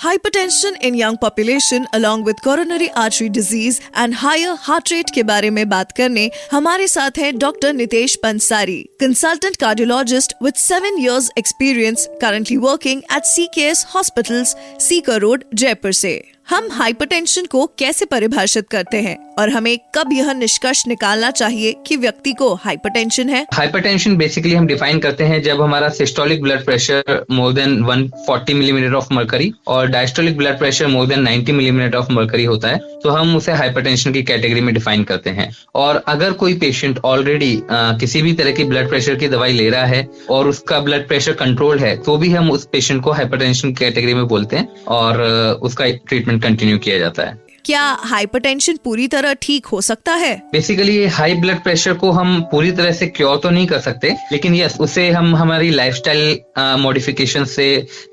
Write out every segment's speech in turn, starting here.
Hypertension in young population along with coronary artery disease and higher heart rate के बारे में बात करने हमारे साथ हैं doctor Nitesh Pansari, consultant cardiologist with 7 years experience, currently working at CKS Hospitals, Sikar road, Jaipur से। हम हाइपरटेंशन को कैसे परिभाषित करते हैं और हमें कब यह निष्कर्ष निकालना चाहिए कि व्यक्ति को हाइपरटेंशन है? हाइपरटेंशन बेसिकली हम डिफाइन करते हैं जब हमारा systolic blood pressure more than 140 millimetre of mercury और diastolic blood pressure more than 90 millimetre of mercury होता है, तो हम उसे हाइपरटेंशन की कैटेगरी में डिफाइन करते हैं। और अगर कोई पेशेंट ऑलरेडी किसी भी तरह की ब्लड प्रेशर की दवाई ले रहा है और उसका ब्लड प्रेशर कंट्रोल है, तो भी हम उस पेशेंट को हाइपरटेंशन कैटेगरी में बोलते हैं और उसका ट्रीटमेंट कंटिन्यू किया जाता है। क्या हाइपरटेंशन पूरी तरह ठीक हो सकता है? बेसिकली हाई ब्लड प्रेशर को हम पूरी तरह से क्योर तो नहीं कर सकते, लेकिन यस, उसे हम हमारी लाइफस्टाइल मॉडिफिकेशन से,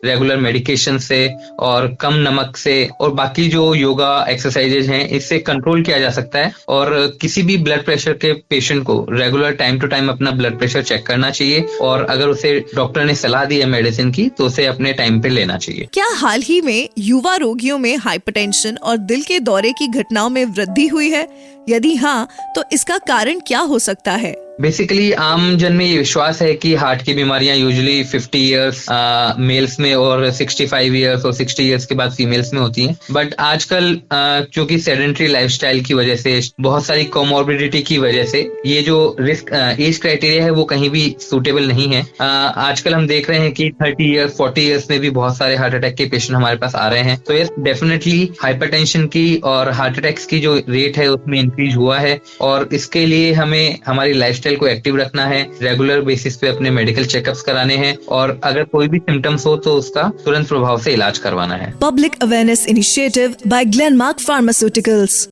रेगुलर मेडिकेशन से और कम नमक से और बाकी जो योगा एक्सरसाइजेज हैं, इससे कंट्रोल किया जा सकता है। और किसी भी ब्लड प्रेशर के पेशेंट को रेगुलर टाइम टू टाइम अपना ब्लड प्रेशर चेक करना चाहिए और अगर उसे डॉक्टर ने सलाह दी है मेडिसिन की, तो उसे अपने टाइम पे लेना चाहिए। क्या हाल ही में युवा रोगियों में हाइपरटेंशन और दिल के दौरे की घटनाओं में वृद्धि हुई है? यदि हाँ, तो इसका कारण क्या हो सकता है? बेसिकली आम जन में ये विश्वास है कि हार्ट की बीमारियां यूजुअली 50 इयर्स मेल्स में और 65 इयर्स और 60 इयर्स के बाद फीमेल्स में होती हैं। बट आजकल क्योंकि सेडेंटरी लाइफस्टाइल की वजह से, बहुत सारी कोमॉर्बिडिटी की वजह से, ये जो रिस्क एज क्राइटेरिया है वो कहीं भी सूटेबल नहीं है। आजकल हम देख रहे हैं कि 30 इयर्स 40 इयर्स में भी बहुत सारे हार्ट अटैक के पेशेंट हमारे पास आ रहे हैं। तो यस, डेफिनेटली हाइपरटेंशन की और हार्ट अटैक्स की जो रेट है उसमें इंक्रीज हुआ है और इसके लिए हमें हमारी लाइफस्टाइल को एक्टिव रखना है, रेगुलर बेसिस पे अपने मेडिकल चेकअप्स कराने हैं और अगर कोई भी सिम्टम्स हो तो उसका तुरंत प्रभाव से इलाज करवाना है। Public awareness initiative by Glenmark pharmaceuticals.